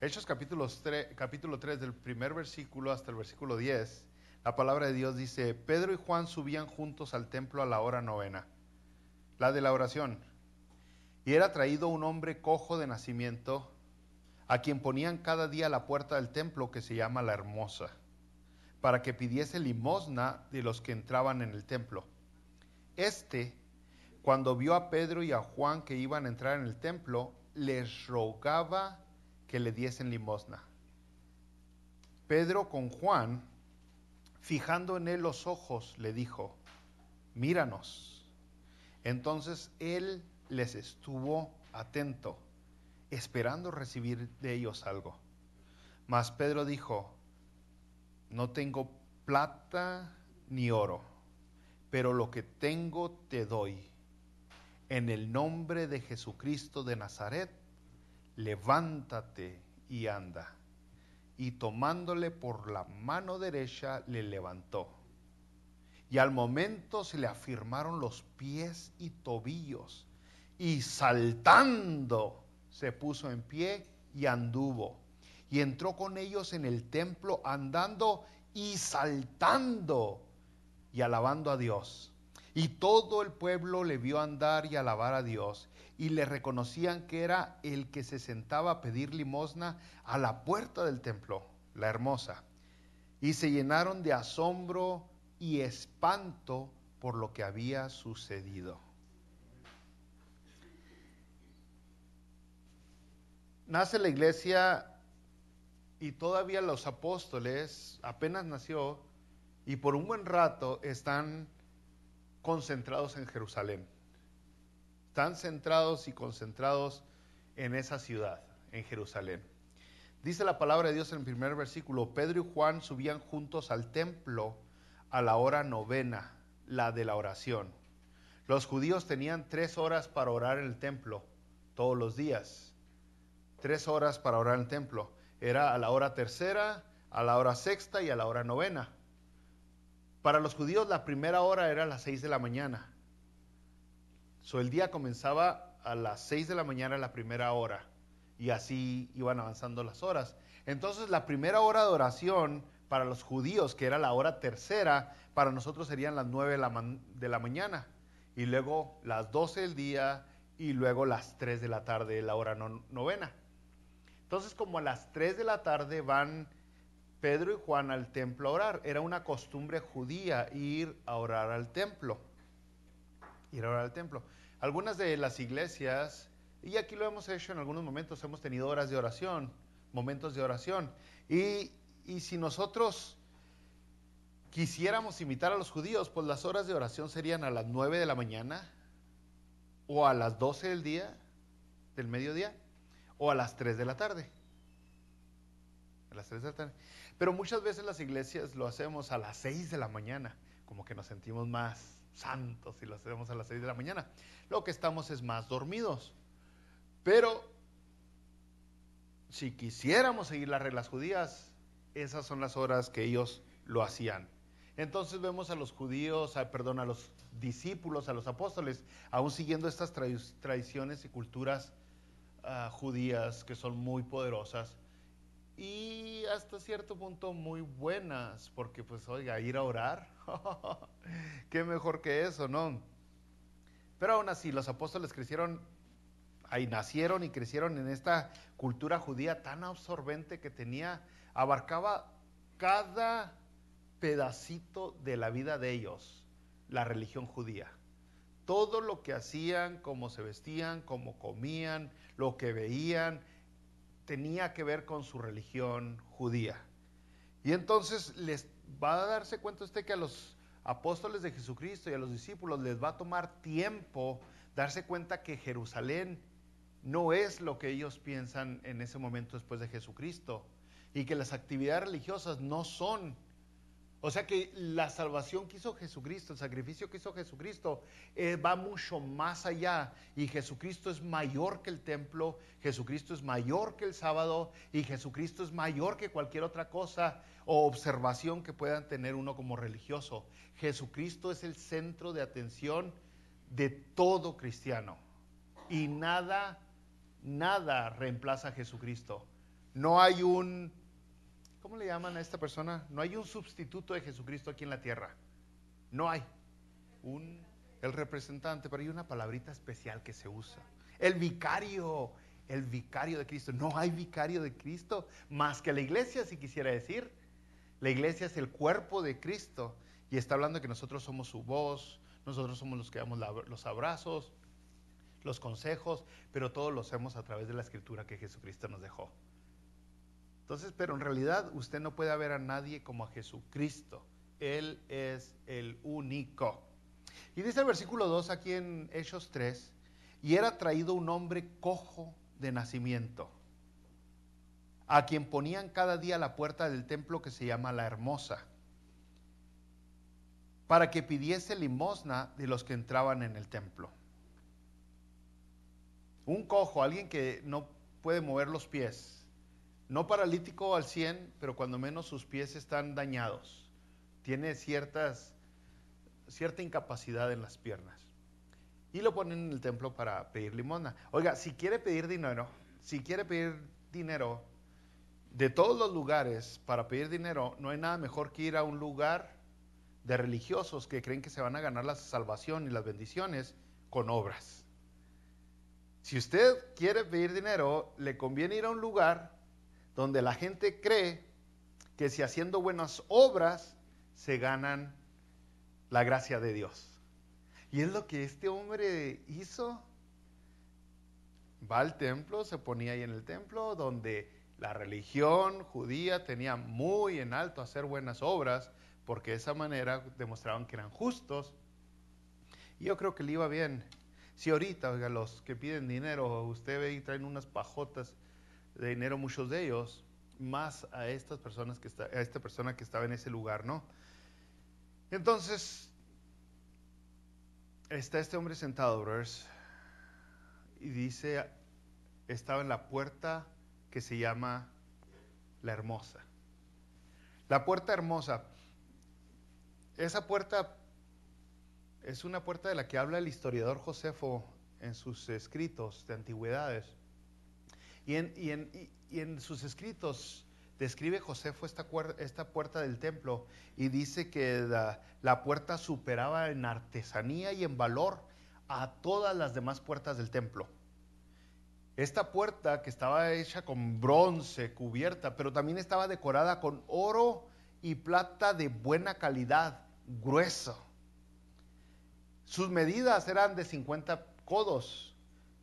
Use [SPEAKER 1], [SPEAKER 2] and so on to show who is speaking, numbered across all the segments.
[SPEAKER 1] Hechos capítulo 3, del primer versículo hasta el versículo 10, la palabra de Dios dice: Pedro y Juan subían juntos al templo a la hora novena, la de la oración. Y era traído un hombre cojo de nacimiento, a quien ponían cada día a la puerta del templo, que se llama la Hermosa, para que pidiese limosna de los que entraban en el templo. Este, cuando vio a Pedro y a Juan que iban a entrar en el templo, les rogaba que le diesen limosna. Pedro, con Juan, fijando en él los ojos, le dijo: míranos. Entonces él les estuvo atento, esperando recibir de ellos algo. Mas Pedro dijo: no tengo plata ni oro, pero lo que tengo te doy. En el nombre de Jesucristo de Nazaret, levántate y anda. Y tomándole por la mano derecha, le levantó. Y al momento se le afirmaron los pies y tobillos, y saltando se puso en pie y anduvo. Y entró con ellos en el templo, andando y saltando y alabando a Dios. Y todo el pueblo le vio andar y alabar a Dios, y le reconocían que era el que se sentaba a pedir limosna a la puerta del templo, la Hermosa. Y se llenaron de asombro y espanto por lo que había sucedido. Nace la iglesia y todavía los apóstoles apenas nació, y por un buen rato están concentrados en Jerusalén. Están centrados y concentrados en esa ciudad, en Jerusalén. Dice la palabra de Dios en el primer versículo: Pedro y Juan subían juntos al templo a la hora novena, la de la oración. Los judíos tenían 3 horas para orar en el templo todos los días. 3 horas para orar en el templo. Era a la hora tercera, a la hora sexta y a la hora novena. Para los judíos la primera hora era a las 6 de la mañana. El día comenzaba a las 6 de la mañana, la primera hora, y así iban avanzando las horas. Entonces la primera hora de oración para los judíos, que era la hora tercera, para nosotros serían las 9 de la mañana, y luego las 12 del día, y luego las 3 de la tarde, la hora novena. Entonces, como a las 3 de la tarde van Pedro y Juan al templo a orar. Era una costumbre judía ir a orar al templo. Ir a orar al templo. Algunas de las iglesias, y aquí lo hemos hecho en algunos momentos, hemos tenido horas de oración, momentos de oración. Y si nosotros quisiéramos imitar a los judíos, pues las horas de oración serían a las 9 de la mañana, o a las 12 del día, del mediodía, o a las 3 de la tarde. A las 3 de la tarde. Pero muchas veces las iglesias lo hacemos a las 6 de la mañana, como que nos sentimos más santos si lo hacemos a las 6 de la mañana. Lo que estamos es más dormidos. Pero si quisiéramos seguir las reglas judías, esas son las horas que ellos lo hacían. Entonces vemos a los judíos, a los discípulos, a los apóstoles, aún siguiendo estas tradiciones y culturas judías que son muy poderosas y hasta cierto punto muy buenas, porque pues oiga, ir a orar, qué mejor que eso, ¿no? Pero aún así los apóstoles ahí nacieron y crecieron en esta cultura judía tan absorbente que abarcaba cada pedacito de la vida de ellos, la religión judía. Todo lo que hacían, cómo se vestían, cómo comían, lo que veían, tenía que ver con su religión judía. Y entonces les va a darse cuenta usted que a los apóstoles de Jesucristo y a los discípulos les va a tomar tiempo darse cuenta que Jerusalén no es lo que ellos piensan en ese momento después de Jesucristo, y que las actividades religiosas no son. O sea que la salvación que hizo Jesucristo, el sacrificio que hizo Jesucristo, va mucho más allá. Y Jesucristo es mayor que el templo, Jesucristo es mayor que el sábado, y Jesucristo es mayor que cualquier otra cosa o observación que puedan tener uno como religioso. Jesucristo es el centro de atención de todo cristiano. Y nada reemplaza a Jesucristo. No hay un, ¿cómo le llaman a esta persona? No hay un sustituto de Jesucristo aquí en la tierra. No hay el representante, pero hay una palabrita especial que se usa. El vicario de Cristo. No hay vicario de Cristo más que la iglesia, si quisiera decir. La iglesia es el cuerpo de Cristo y está hablando de que nosotros somos su voz, nosotros somos los que damos los abrazos, los consejos, pero todos lo hacemos a través de la escritura que Jesucristo nos dejó. Entonces, pero en realidad usted no puede ver a nadie como a Jesucristo. Él es el único. Y dice el versículo 2 aquí en Hechos 3, y era traído un hombre cojo de nacimiento, a quien ponían cada día a la puerta del templo que se llama La Hermosa, para que pidiese limosna de los que entraban en el templo. Un cojo, alguien que no puede mover los pies, no paralítico al 100, pero cuando menos sus pies están dañados, tiene cierta incapacidad en las piernas. Y lo ponen en el templo para pedir limosna. Oiga, si quiere pedir dinero, de todos los lugares para pedir dinero, no hay nada mejor que ir a un lugar de religiosos que creen que se van a ganar la salvación y las bendiciones con obras. Si usted quiere pedir dinero, le conviene ir a un lugar donde la gente cree que si haciendo buenas obras se ganan la gracia de Dios. Y es lo que este hombre hizo. Va al templo, se ponía ahí en el templo, donde la religión judía tenía muy en alto hacer buenas obras, porque de esa manera demostraban que eran justos. Y yo creo que le iba bien. Si ahorita, oiga, los que piden dinero, usted ve y traen unas pajotas de dinero, muchos de ellos, más a estas personas a esta persona que estaba en ese lugar, ¿no? Entonces, está este hombre sentado, brothers, y dice, estaba en la puerta que se llama La Hermosa. La puerta hermosa. Esa puerta es una puerta de la que habla el historiador Josefo en sus escritos de antigüedades. Y en sus escritos describe Josefo esta puerta del templo y dice que la puerta superaba en artesanía y en valor a todas las demás puertas del templo. Esta puerta, que estaba hecha con bronce, cubierta, pero también estaba decorada con oro y plata de buena calidad, grueso. Sus medidas eran de 50 codos,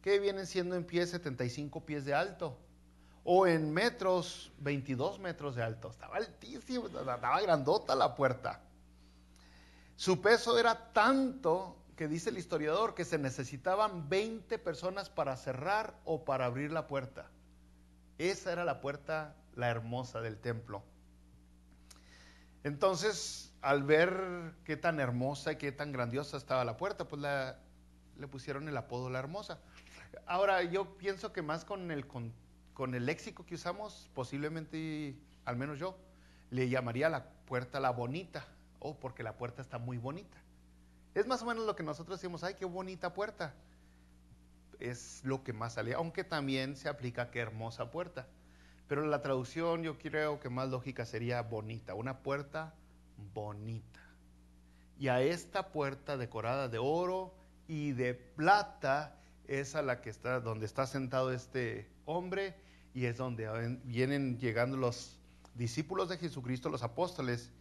[SPEAKER 1] que vienen siendo en pies 75 pies de alto, o en metros 22 metros de alto. Estaba altísimo, estaba grandota la puerta. Su peso era tanto que dice el historiador que se necesitaban 20 personas para cerrar o para abrir la puerta. Esa era la puerta, la hermosa del templo. Entonces, al ver qué tan hermosa y qué tan grandiosa estaba la puerta, pues le pusieron el apodo La Hermosa. Ahora, yo pienso que más con el léxico que usamos, posiblemente, al menos yo, le llamaría la puerta La Bonita, porque la puerta está muy bonita. Es más o menos lo que nosotros decimos, ¡ay, qué bonita puerta! Es lo que más salía, aunque también se aplica qué hermosa puerta. Pero la traducción yo creo que más lógica sería bonita, una puerta bonita. Y a esta puerta decorada de oro y de plata es a la que donde está sentado este hombre, y es donde vienen llegando los discípulos de Jesucristo, los apóstoles,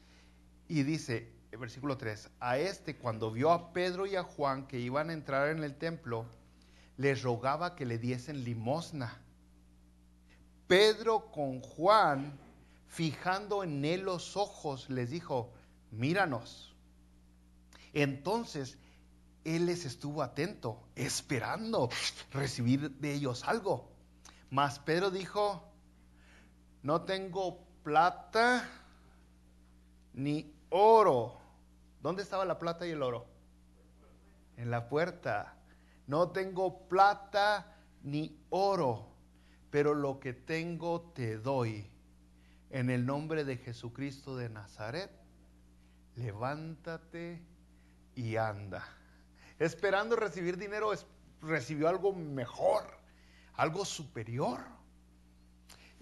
[SPEAKER 1] y dice, el versículo 3, a este cuando vio a Pedro y a Juan que iban a entrar en el templo, les rogaba que le diesen limosna. Pedro con Juan, fijando en él los ojos, les dijo, míranos. Entonces, él les estuvo atento, esperando recibir de ellos algo. Mas Pedro dijo, no tengo plata ni oro. ¿Dónde estaba la plata y el oro? En la puerta. No tengo plata ni oro, pero lo que tengo te doy. En el nombre de Jesucristo de Nazaret, levántate y anda. Esperando recibir dinero, recibió algo mejor, algo superior.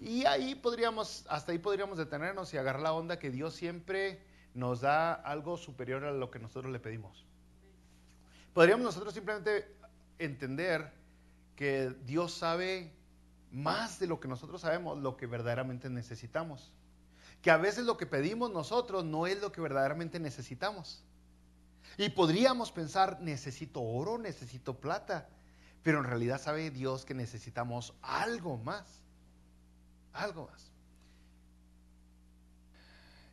[SPEAKER 1] Y hasta ahí podríamos detenernos y agarrar la onda que Dios siempre nos da algo superior a lo que nosotros le pedimos. Podríamos nosotros simplemente entender que Dios sabe más de lo que nosotros sabemos, lo que verdaderamente necesitamos. Que a veces lo que pedimos nosotros no es lo que verdaderamente necesitamos. Y podríamos pensar, necesito oro, necesito plata, pero en realidad sabe Dios que necesitamos algo más. Algo más.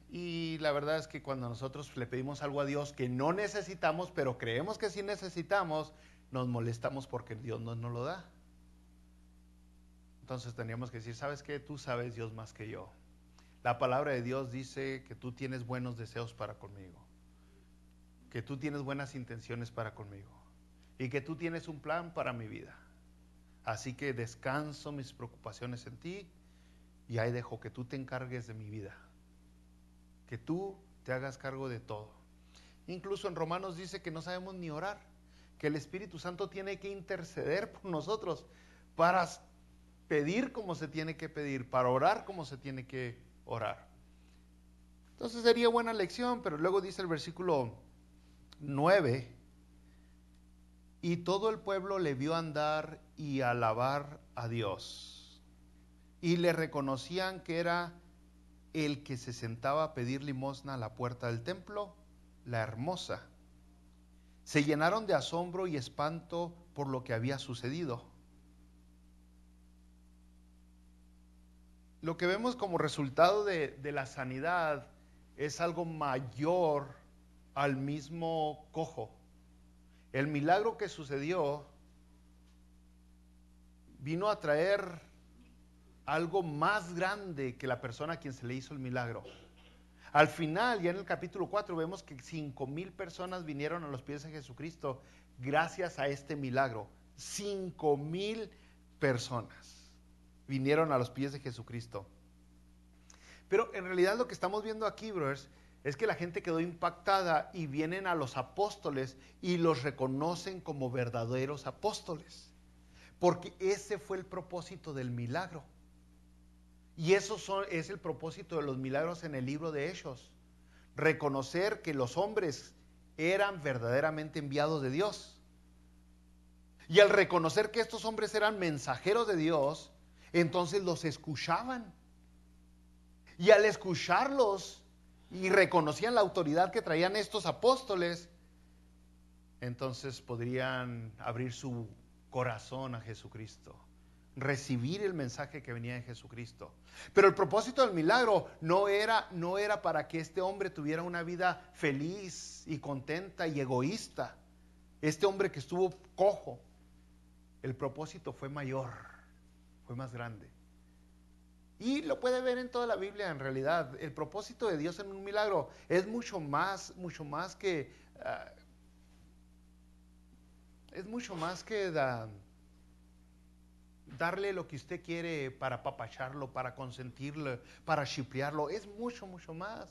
[SPEAKER 1] Y la verdad es que cuando nosotros le pedimos algo a Dios que no necesitamos, pero creemos que sí necesitamos, nos molestamos porque Dios no nos lo da. Entonces tendríamos que decir, ¿sabes qué? Tú sabes Dios más que yo. La palabra de Dios dice que tú tienes buenos deseos para conmigo, que tú tienes buenas intenciones para conmigo y que tú tienes un plan para mi vida. Así que descanso mis preocupaciones en ti y ahí dejo que tú te encargues de mi vida, que tú te hagas cargo de todo. Incluso en Romanos dice que no sabemos ni orar, que el Espíritu Santo tiene que interceder por nosotros para pedir como se tiene que pedir, para orar como se tiene que orar. Entonces sería buena lección, pero luego dice el versículo 9, y todo el pueblo le vio andar y alabar a Dios, y le reconocían que era el que se sentaba a pedir limosna a la puerta del templo, la hermosa. Se llenaron de asombro y espanto por lo que había sucedido. Lo que vemos como resultado de la sanidad es algo mayor al mismo cojo. El milagro que sucedió vino a traer algo más grande que la persona a quien se le hizo el milagro. Al final, ya en el capítulo 4, vemos que 5,000 personas vinieron a los pies de Jesucristo gracias a este milagro. 5,000 personas vinieron a los pies de Jesucristo. Pero en realidad lo que estamos viendo aquí, brothers, es que la gente quedó impactada y vienen a los apóstoles y los reconocen como verdaderos apóstoles. Porque ese fue el propósito del milagro. Y eso es el propósito de los milagros en el libro de Hechos. Reconocer que los hombres eran verdaderamente enviados de Dios. Y al reconocer que estos hombres eran mensajeros de Dios, entonces los escuchaban. Y al escucharlos y reconocían la autoridad que traían estos apóstoles, entonces podrían abrir su corazón a Jesucristo, recibir el mensaje que venía de Jesucristo. Pero el propósito del milagro no era para que este hombre tuviera una vida feliz y contenta y egoísta. Este hombre que estuvo cojo, el propósito fue mayor, fue más grande. Y lo puede ver en toda la Biblia en realidad. El propósito de Dios en un milagro es mucho más que darle lo que usted quiere para apapacharlo, para consentirlo, para chipearlo. Es mucho más.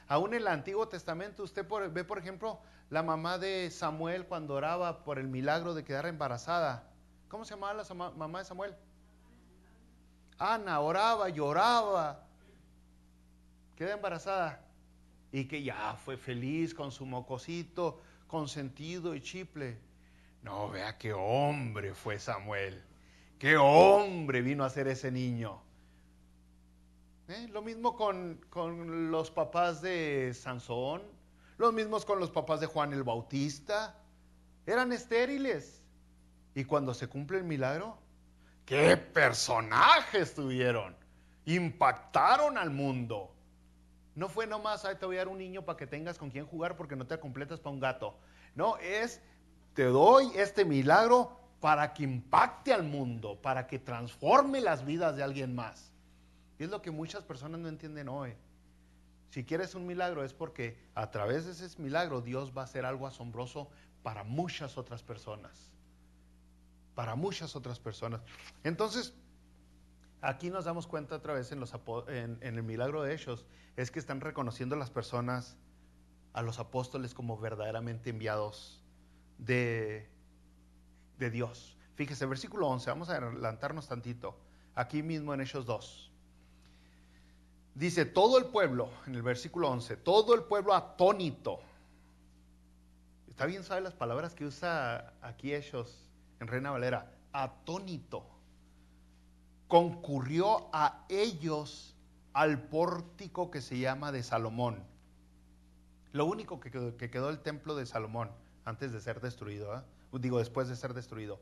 [SPEAKER 1] Aún en el Antiguo Testamento usted ve, por ejemplo, la mamá de Samuel cuando oraba por el milagro de quedar embarazada. ¿Cómo se llamaba la mamá de Samuel? Ana oraba, lloraba, queda embarazada y que ya fue feliz con su mocosito consentido y chiple. No, vea qué hombre fue Samuel, qué hombre vino a ser ese niño. Lo mismo con los papás de Sansón, lo mismo con los papás de Juan el Bautista, eran estériles. Y cuando se cumple el milagro, ¡qué personajes tuvieron! Impactaron al mundo. No fue nomás, te voy a dar un niño para que tengas con quien jugar porque no te completas para un gato. No, te doy este milagro para que impacte al mundo, para que transforme las vidas de alguien más. Y es lo que muchas personas no entienden hoy. Si quieres un milagro es porque a través de ese milagro Dios va a hacer algo asombroso para muchas otras personas. Para muchas otras personas. Entonces, aquí nos damos cuenta otra vez en el milagro de Hechos, es que están reconociendo a las personas, a los apóstoles como verdaderamente enviados de Dios. Fíjese, versículo 11, vamos a adelantarnos tantito, aquí mismo en Hechos 2. Dice, todo el pueblo, en el versículo 11, todo el pueblo atónito. Está bien, ¿sabe las palabras que usa aquí Hechos en Reina Valera? Atónito. Concurrió a ellos al pórtico que se llama de Salomón. Lo único que quedó el templo de Salomón antes de ser destruido, después de ser destruido.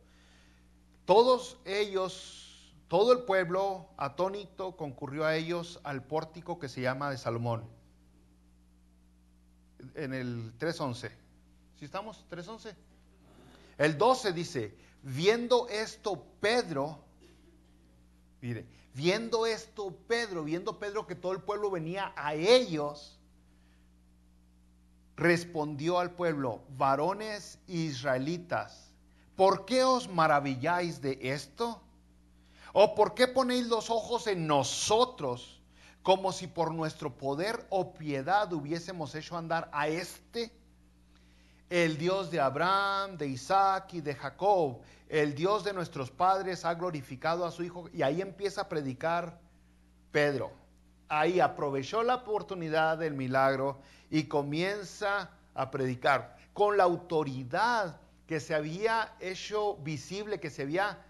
[SPEAKER 1] Todos ellos, todo el pueblo atónito concurrió a ellos al pórtico que se llama de Salomón. En el 3:11. ¿Sí estamos? 3:11. El 12 dice, viendo esto Pedro que todo el pueblo venía a ellos, respondió al pueblo, varones israelitas, ¿por qué os maravilláis de esto? ¿O por qué ponéis los ojos en nosotros, como si por nuestro poder o piedad hubiésemos hecho andar a el Dios de Abraham, de Isaac y de Jacob, el Dios de nuestros padres ha glorificado a su Hijo? Y ahí empieza a predicar Pedro. Ahí aprovechó la oportunidad del milagro y comienza a predicar con la autoridad que se había hecho visible, que se había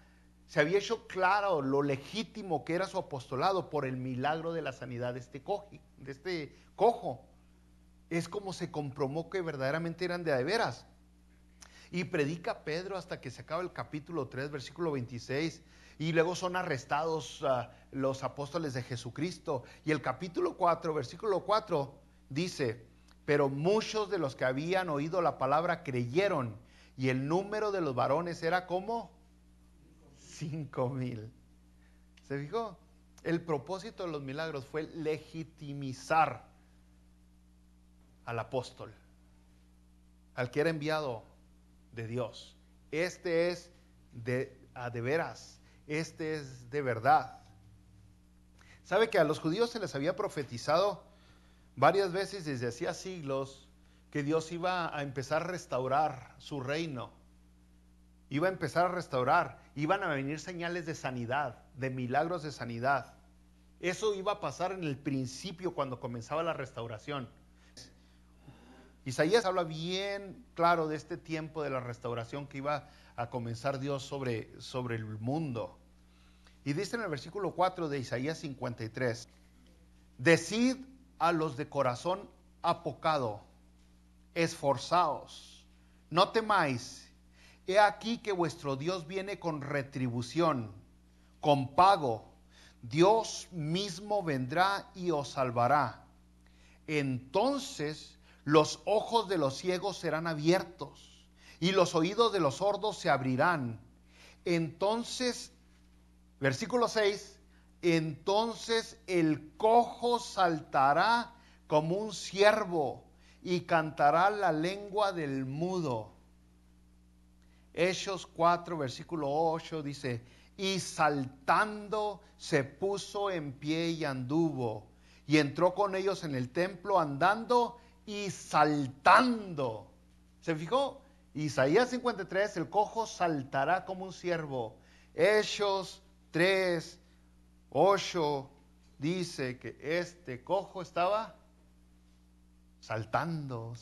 [SPEAKER 1] hecho claro lo legítimo que era su apostolado por el milagro de la sanidad de este cojo. Es como se comprobó que verdaderamente eran de veras. Y predica Pedro hasta que se acaba el capítulo 3, versículo 26. Y luego son arrestados los apóstoles de Jesucristo. Y el capítulo 4, versículo 4, dice, pero muchos de los que habían oído la palabra creyeron. Y el número de los varones era como 5,000. ¿Se fijó? El propósito de los milagros fue legitimizar al apóstol, al que era enviado de Dios. Este es de veras, este es de verdad. ¿Sabe que a los judíos se les había profetizado varias veces desde hacía siglos que Dios iba a empezar a restaurar su reino? Iba a empezar a restaurar, iban a venir señales de sanidad, de milagros de sanidad. Eso iba a pasar en el principio cuando comenzaba la restauración. Isaías habla bien claro de este tiempo de la restauración que iba a comenzar Dios sobre el mundo. Y dice en el versículo 4 de Isaías 53, decid a los de corazón apocado, esforzaos, no temáis, he aquí que vuestro Dios viene con retribución, con pago, Dios mismo vendrá y os salvará. Entonces los ojos de los ciegos serán abiertos y los oídos de los sordos se abrirán. Entonces, versículo 6, entonces el cojo saltará como un ciervo y cantará la lengua del mudo. Hechos 4, versículo 8 dice, y saltando se puso en pie y anduvo, y entró con ellos en el templo andando y saltando. ¿Se fijó? Isaías 53, el cojo saltará como un ciervo. Hechos 3, 8 dice que este cojo estaba saltando.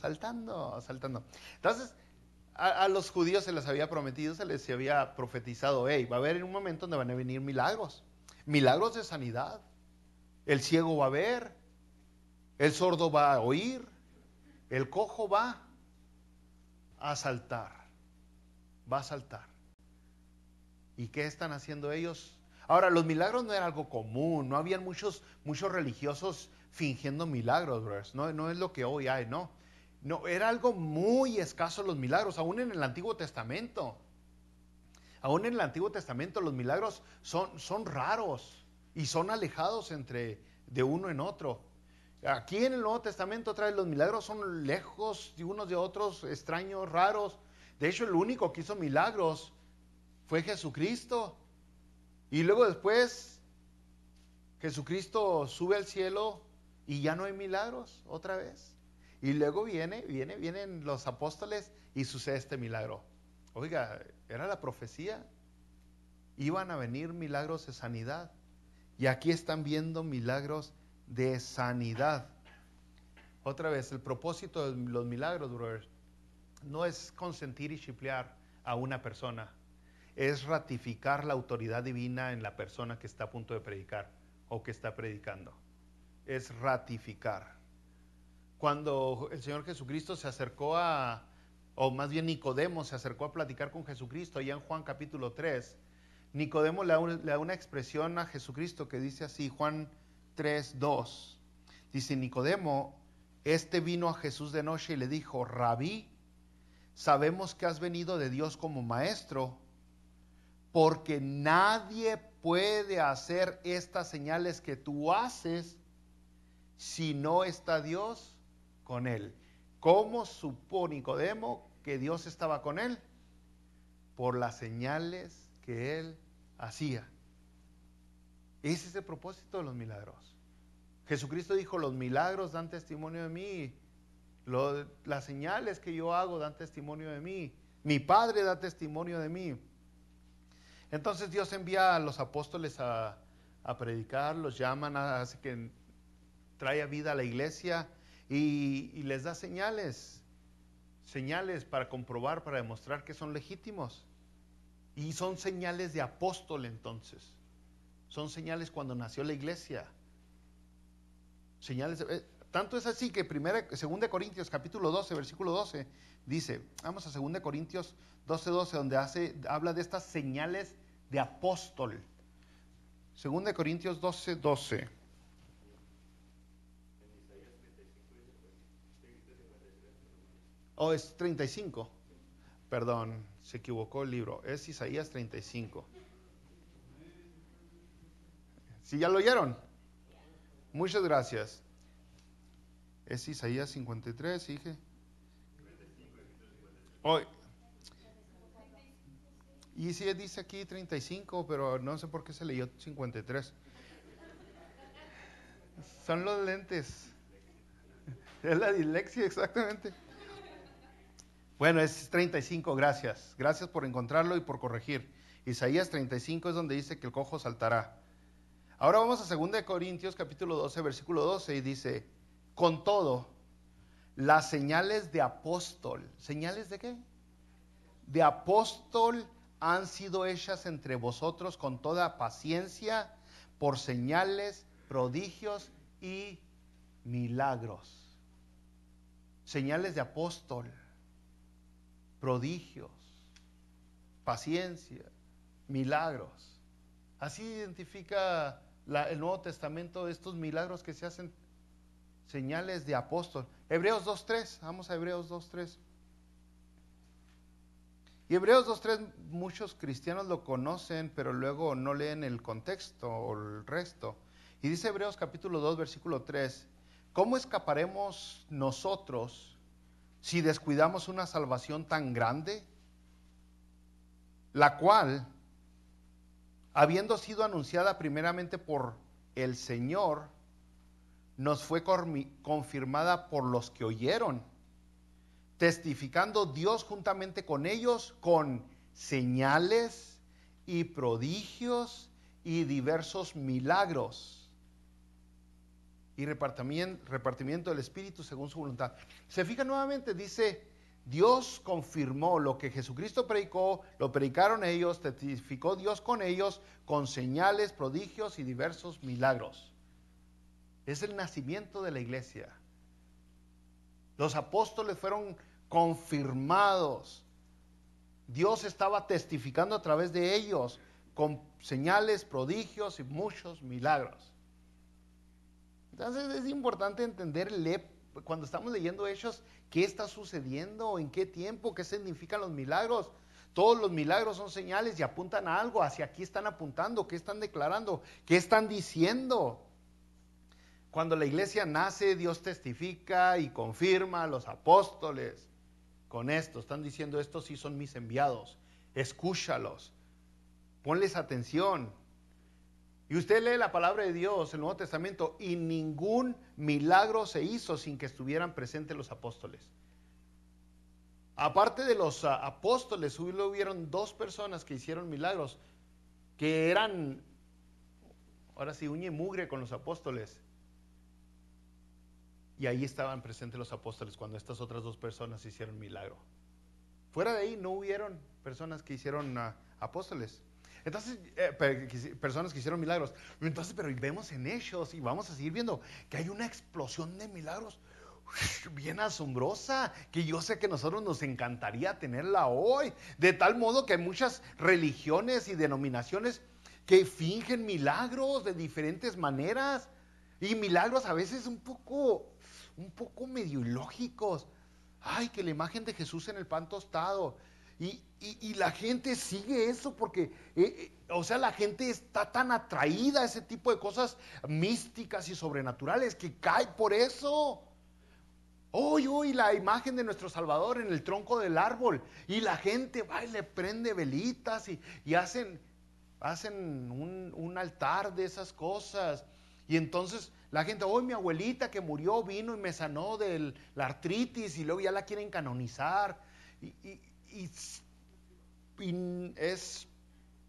[SPEAKER 1] Entonces, a los judíos se les había prometido, se les había profetizado, hey, va a haber un momento donde van a venir milagros de sanidad. El ciego va a ver, el sordo va a oír, el cojo va a saltar. ¿Y qué están haciendo ellos? Ahora, los milagros no era algo común, no habían muchos religiosos fingiendo milagros, brothers. No es lo que hoy hay, no. No, era algo muy escaso los milagros, aún en el Antiguo Testamento. Los milagros son raros y son alejados de uno en otro. Aquí en el Nuevo Testamento otra vez los milagros son lejos de unos de otros, extraños, raros. De hecho, el único que hizo milagros fue Jesucristo. Y luego después Jesucristo sube al cielo y ya no hay milagros otra vez. Y luego vienen los apóstoles y sucede este milagro. Oiga, era la profecía. Iban a venir milagros de sanidad. Y aquí están viendo milagros de sanidad. Otra vez, el propósito de los milagros, brother, no es consentir y chiplear a una persona, es ratificar la autoridad divina en la persona que está a punto de predicar o que está predicando. Es ratificar. Cuando el Señor Jesucristo se acercó o más bien Nicodemo se acercó a platicar con Jesucristo, allá en Juan capítulo 3, Nicodemo le da una expresión a Jesucristo que dice así, Juan 3:2. Dice Nicodemo, vino a Jesús de noche y le dijo, Rabí, sabemos que has venido de Dios como maestro, porque nadie puede hacer estas señales que tú haces si no está Dios con él. ¿Cómo supo Nicodemo que Dios estaba con él? Por las señales que él hacía. Ese es el propósito de los milagros. Jesucristo dijo, los milagros dan testimonio de mí, las señales que yo hago dan testimonio de mí, mi Padre da testimonio de mí. Entonces Dios envía a los apóstoles a predicar, los llaman, hace que trae a vida a la iglesia y les da señales para comprobar, para demostrar que son legítimos. Y son señales de apóstol entonces. Son señales cuando nació la iglesia. Señales, tanto es así que 2 Corintios capítulo 12, versículo 12, dice, vamos a 2 Corintios 12:12, donde habla de estas señales de apóstol. 2 Corintios 12:12. Es 35. Perdón, se equivocó el libro. Es Isaías 35. ¿Sí ya lo oyeron? Muchas gracias. Es Isaías 53, dije. Y sí dice aquí 35, pero no sé por qué se leyó 53. Son los lentes. Es la dislexia, exactamente. Bueno, es 35, gracias. Gracias por encontrarlo y por corregir. Isaías 35 es donde dice que el cojo saltará. Ahora vamos a 2 Corintios capítulo 12, versículo 12, y dice, con todo, las señales de apóstol, ¿señales de qué? De apóstol han sido hechas entre vosotros con toda paciencia, por señales, prodigios y milagros. Señales de apóstol, prodigios, paciencia, milagros. Así identifica el Nuevo Testamento estos milagros que se hacen, señales de apóstol. Hebreos 2:3, vamos a Hebreos 2:3. Y Hebreos 2:3 muchos cristianos lo conocen, pero luego no leen el contexto o el resto. Y dice Hebreos capítulo 2, versículo 3, ¿cómo escaparemos nosotros si descuidamos una salvación tan grande? La cual, habiendo sido anunciada primeramente por el Señor, nos fue confirmada por los que oyeron, testificando Dios juntamente con ellos con señales y prodigios y diversos milagros y repartimiento del Espíritu según su voluntad. Se fija nuevamente, dice, Dios confirmó lo que Jesucristo predicó, lo predicaron ellos, testificó Dios con ellos con señales, prodigios y diversos milagros. Es el nacimiento de la iglesia. Los apóstoles fueron confirmados. Dios estaba testificando a través de ellos con señales, prodigios y muchos milagros. Entonces es importante entender cuando estamos leyendo Hechos, qué está sucediendo, en qué tiempo, qué significan los milagros. Todos los milagros son señales y apuntan a algo. Hacia aquí están apuntando, qué están declarando, qué están diciendo. Cuando la iglesia nace, Dios testifica y confirma a los apóstoles con esto. Están diciendo, estos sí son mis enviados. Escúchalos. Ponles atención. Y usted lee la palabra de Dios, el Nuevo Testamento, y ningún milagro se hizo sin que estuvieran presentes los apóstoles. Aparte de los apóstoles, hubieron 2 personas que hicieron milagros, que eran, ahora sí, uña y mugre con los apóstoles. Y ahí estaban presentes los apóstoles cuando estas otras dos personas hicieron milagro. Fuera de ahí no hubieron personas que hicieron apóstoles. Entonces, personas que hicieron milagros. Entonces, pero vemos en Hechos y vamos a seguir viendo que hay una explosión de milagros bien asombrosa, que yo sé que a nosotros nos encantaría tenerla hoy. De tal modo que hay muchas religiones y denominaciones que fingen milagros de diferentes maneras. Y milagros a veces un poco medio ilógicos. Ay, que la imagen de Jesús en el pan tostado. Y la gente sigue eso porque, o sea, la gente está tan atraída a ese tipo de cosas místicas y sobrenaturales que cae por eso. Hoy la imagen de nuestro Salvador en el tronco del árbol. Y la gente va y le prende velitas y hacen un altar de esas cosas. Y entonces la gente, hoy mi abuelita que murió vino y me sanó de la artritis y luego ya la quieren canonizar. Y es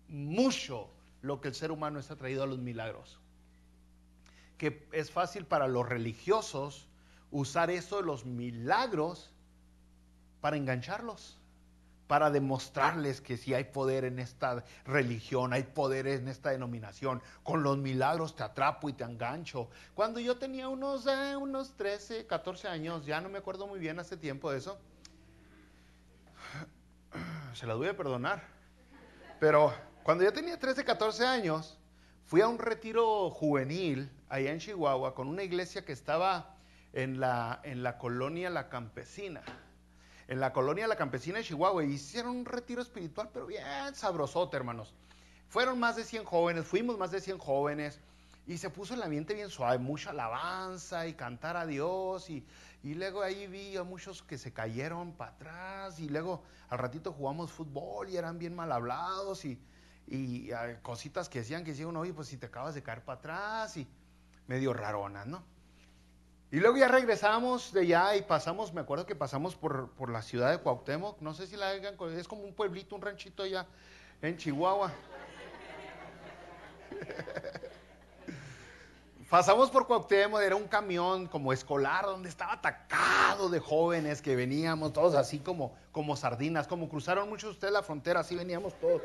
[SPEAKER 1] mucho lo que el ser humano está atraído a los milagros. Que es fácil para los religiosos usar eso de los milagros para engancharlos, para demostrarles que si hay poder en esta religión, hay poder en esta denominación, con los milagros te atrapo y te engancho. Cuando yo tenía unos 13, 14 años, ya no me acuerdo muy bien hace tiempo de eso, se la voy a perdonar, pero cuando yo tenía 13, 14 años, fui a un retiro juvenil allá en Chihuahua con una iglesia que estaba en la colonia La Campesina. En la colonia La Campesina de Chihuahua, y hicieron un retiro espiritual, pero bien sabrosote, hermanos. Fueron más de 100 jóvenes, fuimos más de 100 jóvenes, y se puso el ambiente bien suave, mucha alabanza y cantar a Dios, y luego ahí vi a muchos que se cayeron para atrás, y luego al ratito jugamos fútbol y eran bien mal hablados, y cositas que decían uno, oye, pues si te acabas de caer para atrás, y medio raronas, ¿no? Y luego ya regresamos de allá y pasamos, me acuerdo que pasamos por la ciudad de Cuauhtémoc, no sé si la hagan, es como un pueblito, un ranchito allá en Chihuahua. Pasamos por Cuauhtémoc, era un camión como escolar donde estaba atacado de jóvenes que veníamos todos así como sardinas, como cruzaron muchos de ustedes la frontera, así veníamos todos.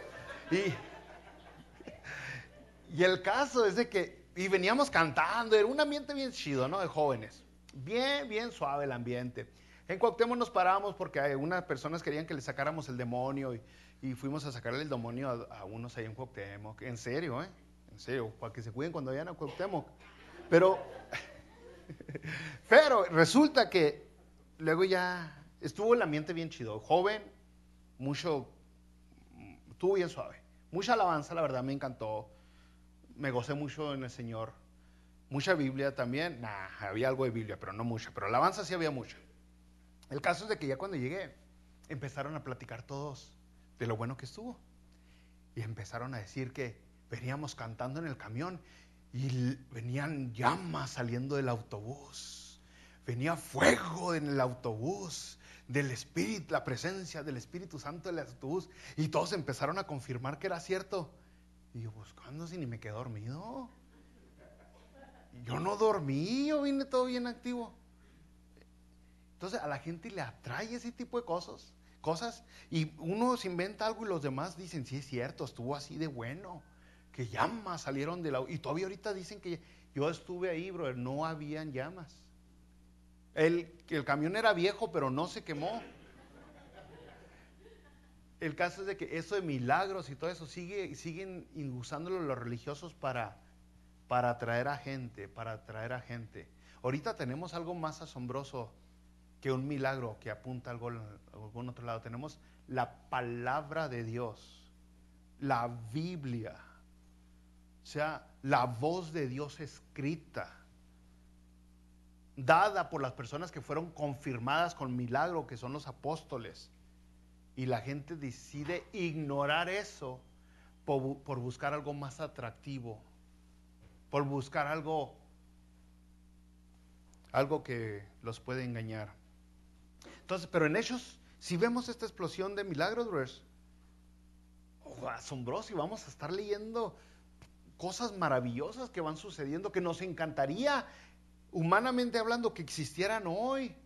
[SPEAKER 1] Y el caso es de que, y veníamos cantando, era un ambiente bien chido, ¿no? De jóvenes. Bien suave el ambiente. En Cuauhtémoc nos paramos porque unas personas querían que le sacáramos el demonio y fuimos a sacarle el demonio a unos ahí en Cuauhtémoc. En serio, en serio, para que se cuiden cuando vayan a Cuauhtémoc. Pero resulta que luego ya estuvo el ambiente bien chido. Joven, estuvo bien suave. Mucha alabanza, la verdad, me encantó. Me gocé mucho en el Señor. Mucha Biblia también. Había algo de Biblia, pero no mucha. Pero alabanza sí había mucha. El caso es de que ya cuando llegué, empezaron a platicar todos de lo bueno que estuvo. Y empezaron a decir que veníamos cantando en el camión y venían llamas saliendo del autobús. Venía fuego en el autobús, del Espíritu, la presencia del Espíritu Santo en el autobús. Y todos empezaron a confirmar que era cierto. Y yo, pues, ¿cuándo? Si ni me quedé dormido. Yo no dormí, yo vine todo bien activo. Entonces a la gente le atrae ese tipo de cosas, y uno se inventa algo y los demás dicen, sí es cierto, estuvo así de bueno, que llamas salieron de la... Y todavía ahorita dicen que yo estuve ahí, brother, no habían llamas. El camión era viejo, pero no se quemó. El caso es de que eso de milagros y todo eso siguen usándolo los religiosos para atraer a gente, Ahorita tenemos algo más asombroso que un milagro que apunta a algún otro lado. Tenemos la palabra de Dios, la Biblia, o sea, la voz de Dios escrita, dada por las personas que fueron confirmadas con milagro, que son los apóstoles. Y la gente decide ignorar eso por buscar algo más atractivo, por buscar algo que los puede engañar. Entonces, pero en Hechos, si vemos esta explosión de milagros, brothers, asombroso, y vamos a estar leyendo cosas maravillosas que van sucediendo, que nos encantaría humanamente hablando, que existieran hoy.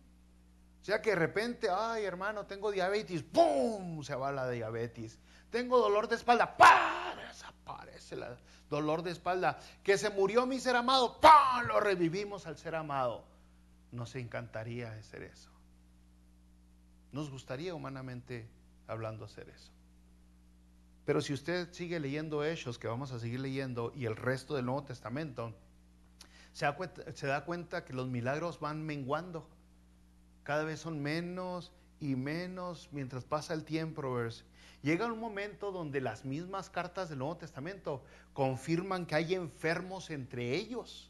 [SPEAKER 1] O sea, que de repente, ay, hermano, tengo diabetes, ¡pum! Se va la diabetes. Tengo dolor de espalda, ¡pam! Desaparece el dolor de espalda. Que se murió mi ser amado, ¡pam! Lo revivimos al ser amado. Nos encantaría hacer eso. Nos gustaría humanamente hablando hacer eso. Pero si usted sigue leyendo Hechos, que vamos a seguir leyendo, y el resto del Nuevo Testamento, se da cuenta que los milagros van menguando. Cada vez son menos y menos mientras pasa el tiempo. Llega un momento donde las mismas cartas del Nuevo Testamento confirman que hay enfermos entre ellos.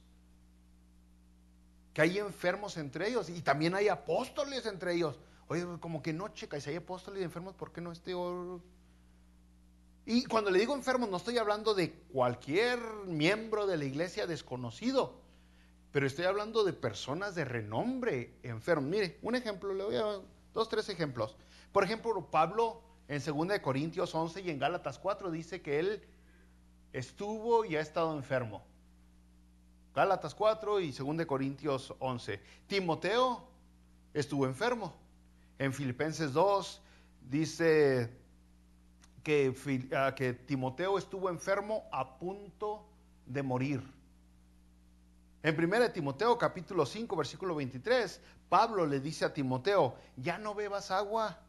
[SPEAKER 1] Que hay enfermos entre ellos y también hay apóstoles entre ellos. Oye, como que no, checa, y si hay apóstoles y enfermos, ¿por qué no este? Y cuando le digo enfermos, no estoy hablando de cualquier miembro de la iglesia desconocido, pero estoy hablando de personas de renombre enfermos. Mire, un ejemplo, le voy a dar 2, 3 ejemplos. Por ejemplo, Pablo en 2 Corintios 11 y en Gálatas 4 dice que él estuvo y ha estado enfermo. Gálatas 4 y 2 Corintios 11. Timoteo estuvo enfermo. En Filipenses 2 dice que Timoteo estuvo enfermo a punto de morir. En 1 Timoteo capítulo 5 versículo 23, Pablo le dice a Timoteo, ya no bebas agua,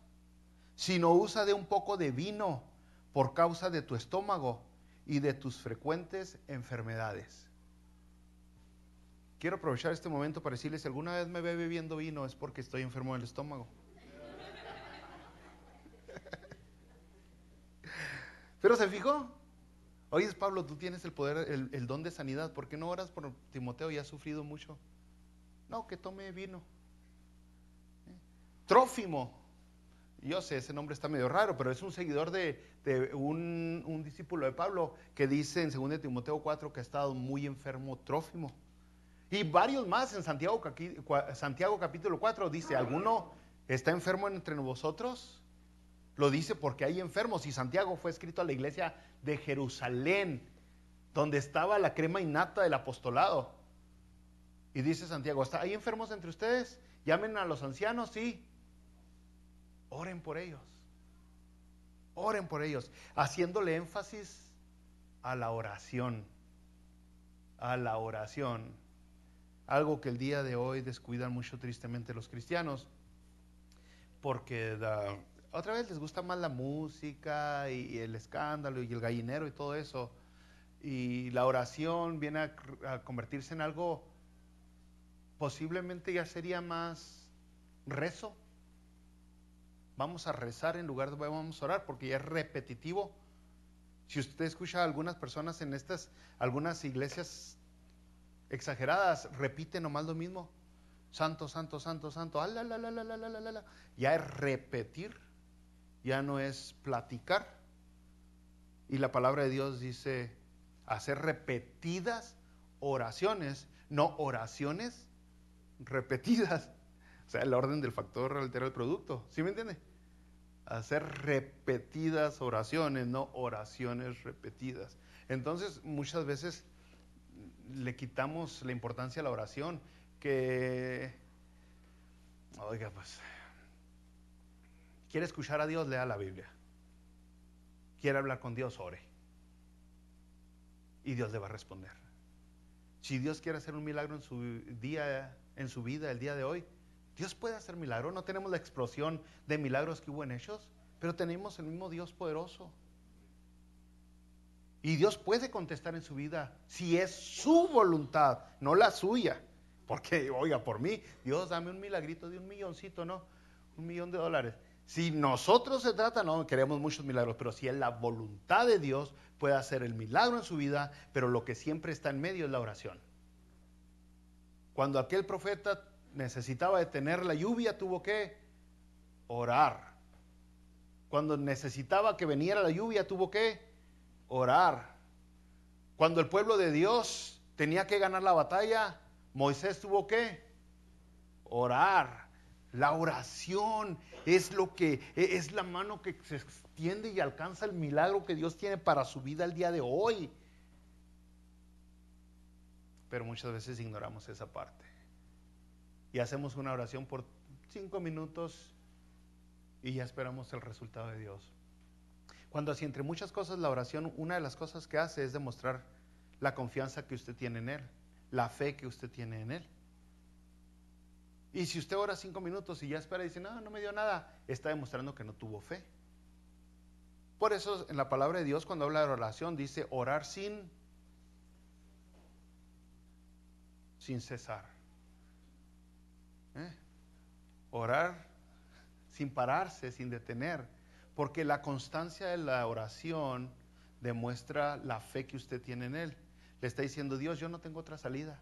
[SPEAKER 1] sino usa de un poco de vino por causa de tu estómago y de tus frecuentes enfermedades. Quiero aprovechar este momento para decirles, si alguna vez me ve bebiendo vino es porque estoy enfermo del estómago. Pero ¿se fijó? Oye, Pablo, tú tienes el poder, el don de sanidad. ¿Por qué no oras por Timoteo? Ya ha sufrido mucho. No, que tome vino. Trófimo. Yo sé, ese nombre está medio raro, pero es un seguidor de un discípulo de Pablo que dice en 2 Timoteo 4 que ha estado muy enfermo, Trófimo. Y varios más en Santiago capítulo 4 dice, ¿alguno está enfermo entre vosotros? Lo dice porque hay enfermos, y Santiago fue escrito a la iglesia de Jerusalén, donde estaba la crema innata del apostolado. Y dice Santiago, ¿hay enfermos entre ustedes? Llamen a los ancianos, sí. Oren por ellos. Oren por ellos, haciéndole énfasis a la oración. A la oración. Algo que el día de hoy descuidan mucho tristemente los cristianos, porque otra vez les gusta más la música y el escándalo y el gallinero y todo eso, y la oración viene a convertirse en algo, posiblemente ya sería más rezo. Vamos a rezar en lugar de vamos a orar, porque ya es repetitivo. Si usted escucha a algunas personas en algunas iglesias exageradas, repiten nomás lo mismo. Santo, santo, santo, santo. Ya es repetir, ya no es platicar. Y la palabra de Dios dice hacer repetidas oraciones, no oraciones repetidas. O sea, el orden del factor altera el producto. ¿Sí me entiende? Hacer repetidas oraciones, no oraciones repetidas. Entonces, muchas veces le quitamos la importancia a la oración, oiga, pues, quiere escuchar a Dios, lea la Biblia. Quiere hablar con Dios, ore. Y Dios le va a responder. Si Dios quiere hacer un milagro en su vida, el día de hoy, Dios puede hacer milagros. No tenemos la explosión de milagros que hubo en Hechos, pero tenemos el mismo Dios poderoso. Y Dios puede contestar en su vida si es su voluntad, no la suya. Porque, oiga, por mí, Dios, dame un milagrito de $1 milloncito, ¿no? $1 millón. Si nosotros se trata, no, queremos muchos milagros, pero si es la voluntad de Dios, puede hacer el milagro en su vida, pero lo que siempre está en medio es la oración. Cuando aquel profeta necesitaba detener la lluvia, tuvo que orar. Cuando necesitaba que viniera la lluvia, tuvo que orar. Cuando el pueblo de Dios tenía que ganar la batalla, Moisés tuvo que orar. La oración es la mano que se extiende y alcanza el milagro que Dios tiene para su vida el día de hoy. Pero muchas veces ignoramos esa parte. y hacemos una oración por 5 minutos y ya esperamos el resultado de Dios. Cuando así, entre muchas cosas, la oración, una de las cosas que hace es demostrar la confianza que usted tiene en Él, la fe que usted tiene en Él. Y si usted ora 5 minutos y ya espera y dice, no, no me dio nada, está demostrando que no tuvo fe. Por eso en la palabra de Dios, cuando habla de oración, dice orar sin cesar. Orar sin pararse, sin detener. Porque la constancia de la oración demuestra la fe que usted tiene en Él. Le está diciendo, Dios, yo no tengo otra salida.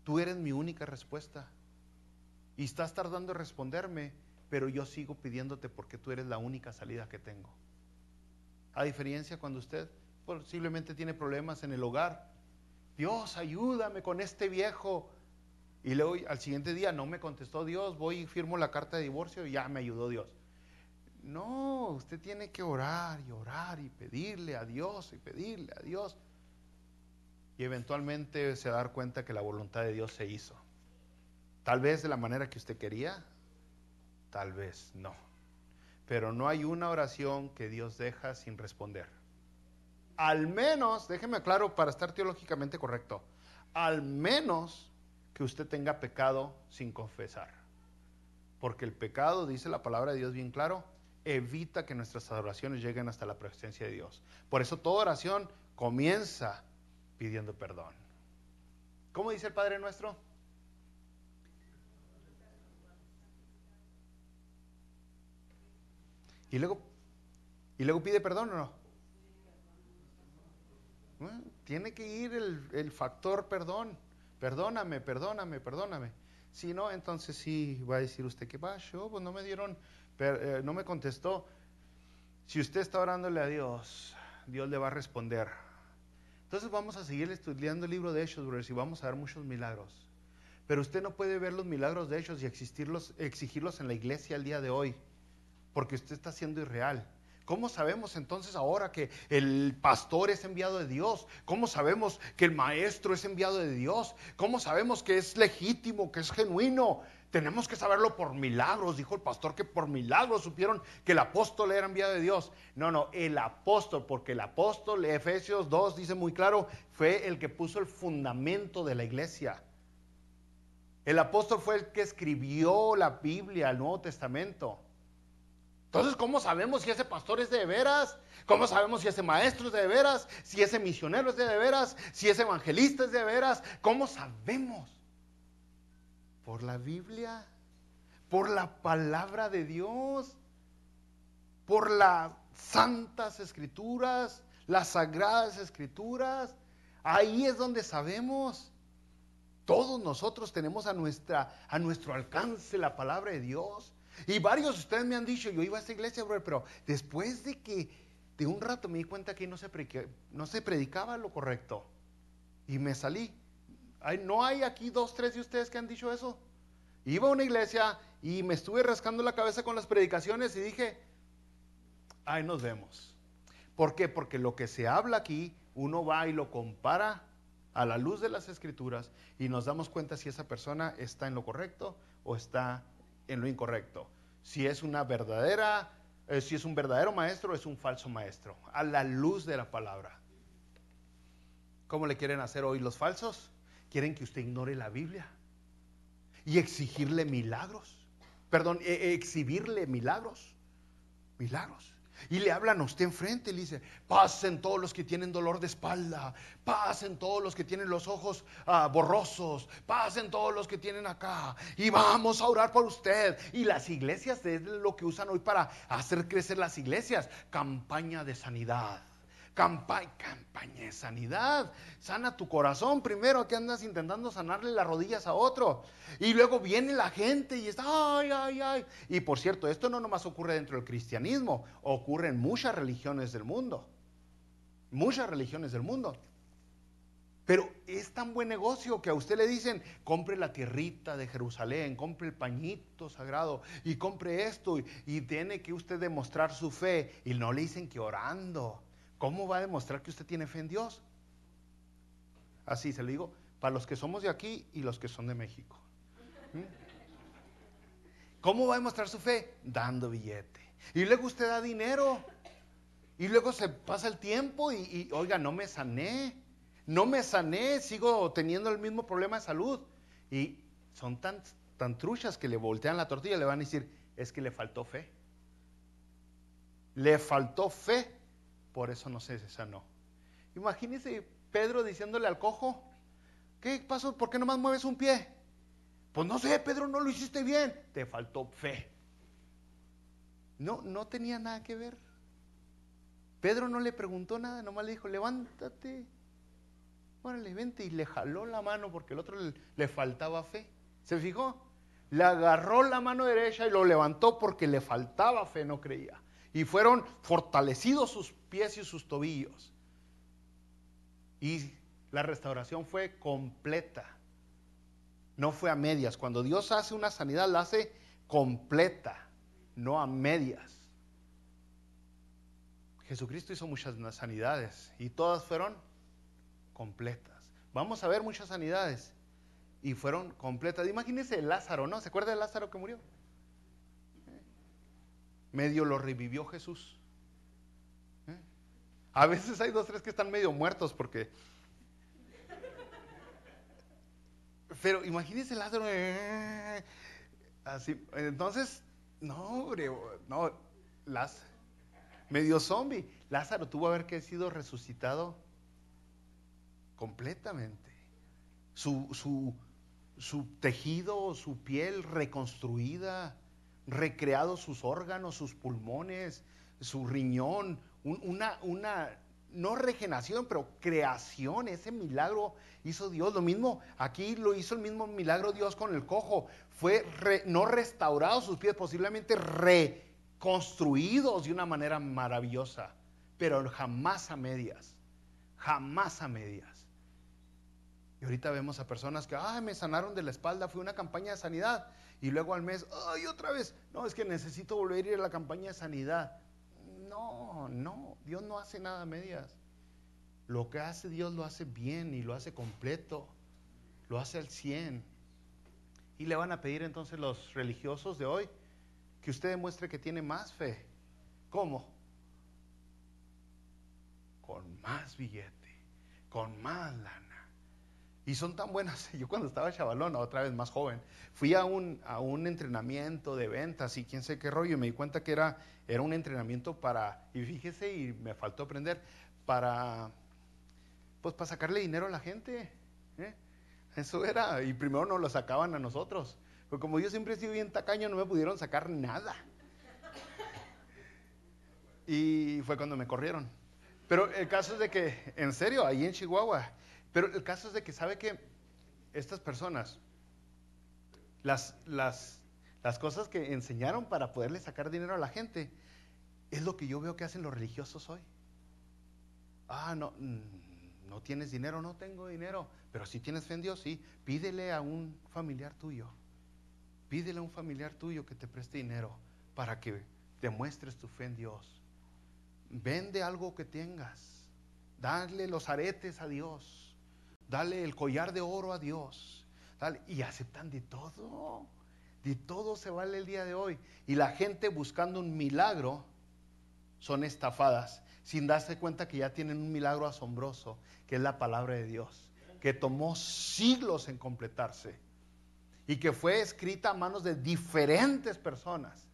[SPEAKER 1] Tú eres mi única respuesta. Y estás tardando en responderme, pero yo sigo pidiéndote porque tú eres la única salida que tengo. A diferencia cuando usted posiblemente tiene problemas en el hogar. Dios, ayúdame con este viejo. Y luego al siguiente día no me contestó Dios, voy y firmo la carta de divorcio y ya me ayudó Dios. No, usted tiene que orar y pedirle a Dios y pedirle a Dios. Y eventualmente se va a dar cuenta que la voluntad de Dios se hizo. Tal vez de la manera que usted quería, tal vez no. Pero no hay una oración que Dios deja sin responder. Al menos, déjeme aclaro para estar teológicamente correcto, al menos que usted tenga pecado sin confesar. Porque el pecado, dice la palabra de Dios bien claro, evita que nuestras oraciones lleguen hasta la presencia de Dios. Por eso toda oración comienza pidiendo perdón. ¿Cómo dice el Padre Nuestro? Y luego pide perdón, ¿o no? Bueno, tiene que ir el factor perdón. Perdóname. Si no, entonces sí va a decir usted, ¿qué pasó? Pues no me dieron, no me contestó. Si usted está orándole a Dios, Dios le va a responder. Entonces vamos a seguir estudiando el libro de Hechos, brothers, y vamos a ver muchos milagros. Pero usted no puede ver los milagros de Hechos y exigirlos en la iglesia el día de hoy, porque usted está siendo irreal. ¿Cómo sabemos entonces ahora que el pastor es enviado de Dios? ¿Cómo sabemos que el maestro es enviado de Dios? ¿Cómo sabemos que es legítimo, que es genuino? Tenemos que saberlo por milagros. Dijo el pastor que por milagros supieron que el apóstol era enviado de Dios. No, el apóstol, porque el apóstol, Efesios 2 dice muy claro, fue el que puso el fundamento de la iglesia. El apóstol fue el que escribió la Biblia, el Nuevo Testamento. Entonces, ¿cómo sabemos si ese pastor es de veras? ¿Cómo sabemos si ese maestro es de veras? Si ese misionero es de veras? Si ese evangelista es de veras? ¿Cómo sabemos? Por la Biblia, por la palabra de Dios, por las santas escrituras, las sagradas escrituras. Ahí es donde sabemos. Todos nosotros tenemos a nuestro alcance la palabra de Dios. Y varios de ustedes me han dicho, yo iba a esta iglesia, bro, pero después de un rato me di cuenta que no se predicaba lo correcto. Y me salí. ¿No hay aquí 2, 3 de ustedes que han dicho eso? Iba a una iglesia y me estuve rascando la cabeza con las predicaciones y dije, ahí nos vemos. ¿Por qué? Porque lo que se habla aquí, uno va y lo compara a la luz de las escrituras y nos damos cuenta si esa persona está en lo correcto o está en lo incorrecto. Si es un verdadero maestro o es un falso maestro, a la luz de la palabra. ¿Cómo le quieren hacer hoy los falsos? Quieren que usted ignore la Biblia y exigirle milagros. Exhibirle milagros. Y le hablan a usted enfrente y le dice, pasen todos los que tienen dolor de espalda, pasen todos los que tienen los ojos borrosos, pasen todos los que tienen acá y vamos a orar por usted. Y las iglesias es lo que usan hoy para hacer crecer las iglesias, campaña de sanidad. Campaña de sanidad. Sana tu corazón primero, que andas intentando sanarle las rodillas a otro. Y luego viene la gente y está, ay. Y por cierto, esto no nomás ocurre dentro del cristianismo, ocurre en muchas religiones del mundo. Pero es tan buen negocio que a usted le dicen, compre la tierrita de Jerusalén, compre el pañito sagrado y compre esto. Y tiene que usted demostrar su fe. Y no le dicen que orando. ¿Cómo va a demostrar que usted tiene fe en Dios? Así se lo digo, para los que somos de aquí y los que son de México. ¿Cómo va a demostrar su fe? Dando billete. Y luego usted da dinero. Y luego se pasa el tiempo y oiga, no me sané, sigo teniendo el mismo problema de salud. Y son tan truchas que le voltean la tortilla y le van a decir, es que le faltó fe. Le faltó fe, por eso no se sanó. Imagínese Pedro diciéndole al cojo, ¿qué pasó? ¿Por qué nomás mueves un pie? Pues no sé, Pedro, no lo hiciste bien. Te faltó fe. No tenía nada que ver. Pedro no le preguntó nada, nomás le dijo, levántate, órale, vente, y le jaló la mano porque el otro le faltaba fe. ¿Se fijó? Le agarró la mano derecha y lo levantó porque le faltaba fe, no creía. Y fueron fortalecidos sus pies y sus tobillos. Y la restauración fue completa. No fue a medias. Cuando Dios hace una sanidad, la hace completa, no a medias. Jesucristo hizo muchas sanidades y todas fueron completas. Vamos a ver muchas sanidades y fueron completas. Imagínense Lázaro, ¿no? ¿Se acuerda de Lázaro que murió? Medio lo revivió Jesús. A veces hay 2, 3 que están medio muertos porque... Pero imagínense Lázaro. Así, entonces, no, hombre, no, medio zombie. Lázaro tuvo que haber sido resucitado completamente. Su tejido, su piel reconstruida, recreado sus órganos, sus pulmones, su riñón, una no regeneración, pero creación. Ese milagro hizo Dios. Lo mismo, aquí lo hizo el mismo milagro Dios con el cojo. Fue no restaurado sus pies, posiblemente reconstruidos de una manera maravillosa, pero jamás a medias. Jamás a medias. Y ahorita vemos a personas que, me sanaron de la espalda, fue una campaña de sanidad. Y luego al mes, otra vez, no, es que necesito volver a ir a la campaña de sanidad. No, Dios no hace nada a medias. Lo que hace Dios lo hace bien y lo hace completo, lo hace al 100. Y le van a pedir entonces los religiosos de hoy que usted demuestre que tiene más fe. ¿Cómo? Con más billete, con más lana. Y son tan buenas. Yo cuando estaba chavalón, otra vez más joven, fui a un entrenamiento de ventas y quién sé qué rollo, y me di cuenta que era un entrenamiento y fíjese, y me faltó aprender, para sacarle dinero a la gente. Eso era, y primero nos lo sacaban a nosotros. Porque como yo siempre he sido bien tacaño, no me pudieron sacar nada. Y fue cuando me corrieron. Pero el caso es de que, en serio, ahí en Chihuahua, pero el caso es de que sabe que estas personas, las cosas que enseñaron para poderle sacar dinero a la gente, es lo que yo veo que hacen los religiosos hoy. No tienes dinero, no tengo dinero, pero si tienes fe en Dios, sí, pídele a un familiar tuyo. Pídele a un familiar tuyo que te preste dinero para que demuestres tu fe en Dios. Vende algo que tengas. Dale los aretes a Dios. Dale el collar de oro a Dios. Y aceptan de todo. De todo se vale el día de hoy. Y la gente buscando un milagro son estafadas, sin darse cuenta que ya tienen un milagro asombroso, que es la palabra de Dios, que tomó siglos en completarse y que fue escrita a manos de diferentes personas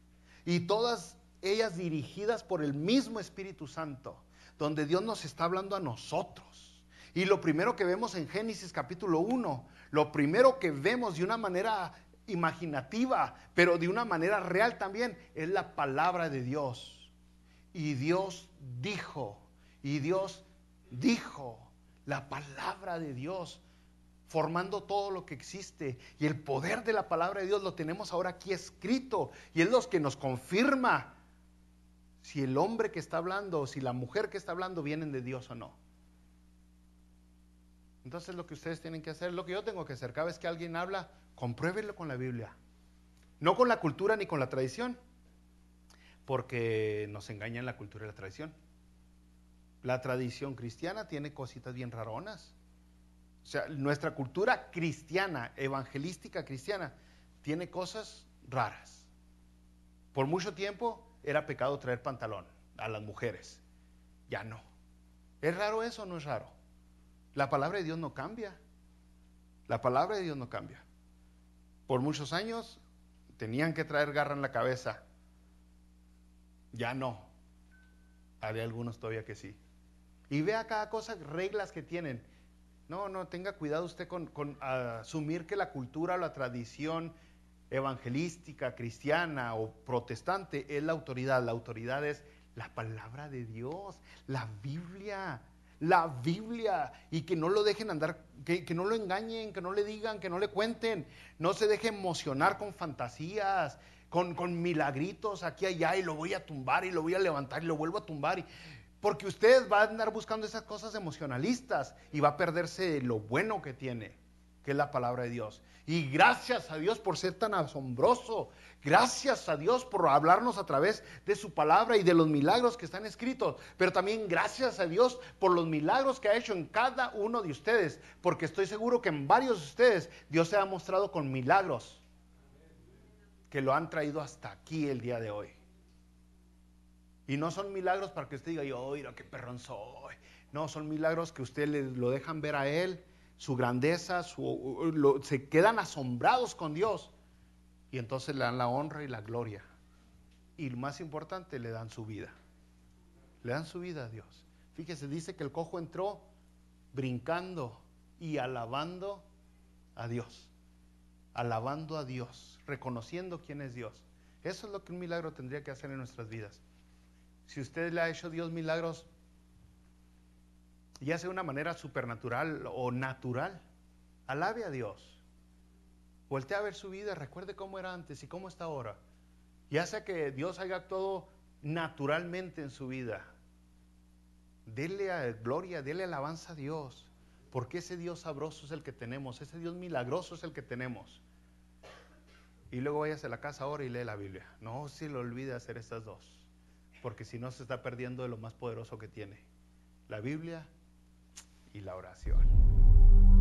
[SPEAKER 1] y todas ellas dirigidas por el mismo Espíritu Santo, donde Dios nos está hablando a nosotros. Y lo primero que vemos en Génesis capítulo 1, lo primero que vemos de una manera imaginativa, pero de una manera real también, es la palabra de Dios. Y Dios dijo, la palabra de Dios, formando todo lo que existe. Y el poder de la palabra de Dios lo tenemos ahora aquí escrito. Y es lo que nos confirma si el hombre que está hablando o si la mujer que está hablando vienen de Dios o no. Entonces lo que ustedes tienen que hacer, lo que yo tengo que hacer, cada vez que alguien habla, compruébelo con la Biblia. No con la cultura ni con la tradición, porque nos engañan la cultura y la tradición. La tradición cristiana tiene cositas bien raronas. O sea, nuestra cultura cristiana, evangelística cristiana, tiene cosas raras. Por mucho tiempo era pecado traer pantalón a las mujeres. Ya no. ¿Es raro eso o no es raro? La palabra de Dios no cambia. La palabra de Dios no cambia. Por muchos años tenían que traer garra en la cabeza. Ya no. Hay algunos todavía que sí. Y vea cada cosa, reglas que tienen. No, tenga cuidado usted con asumir que la cultura o la tradición evangelística, cristiana o protestante es la autoridad. La autoridad es la palabra de Dios, la Biblia, y que no lo dejen andar, que no lo engañen, que no le digan, que no le cuenten, no se deje emocionar con fantasías, con milagritos aquí allá, y lo voy a tumbar y lo voy a levantar y lo vuelvo a tumbar, porque usted va a andar buscando esas cosas emocionalistas y va a perderse lo bueno que tiene, que es la palabra de Dios. Y gracias a Dios por ser tan asombroso. Gracias a Dios por hablarnos a través de su palabra y de los milagros que están escritos. Pero también gracias a Dios por los milagros que ha hecho en cada uno de ustedes. Porque estoy seguro que en varios de ustedes Dios se ha mostrado con milagros que lo han traído hasta aquí el día de hoy. Y no son milagros para que usted diga, yo, mira qué perrón soy. No, son milagros que usted lo dejan ver a Él, su grandeza, se quedan asombrados con Dios. Y entonces le dan la honra y la gloria. Y lo más importante, le dan su vida. Le dan su vida a Dios. Fíjese, dice que el cojo entró brincando y alabando a Dios. Alabando a Dios, reconociendo quién es Dios. Eso es lo que un milagro tendría que hacer en nuestras vidas. Si usted le ha hecho a Dios milagros, ya sea de una manera supernatural o natural, alabe a Dios. Voltea a ver su vida, recuerde cómo era antes y cómo está ahora. Ya sea que Dios haya actuado naturalmente en su vida, dele gloria, dele alabanza a Dios, porque ese Dios sabroso es el que tenemos, ese Dios milagroso es el que tenemos. Y luego váyase a la casa ahora y lee la Biblia. No se le olvide hacer estas dos, porque si no se está perdiendo de lo más poderoso que tiene, la Biblia y la oración.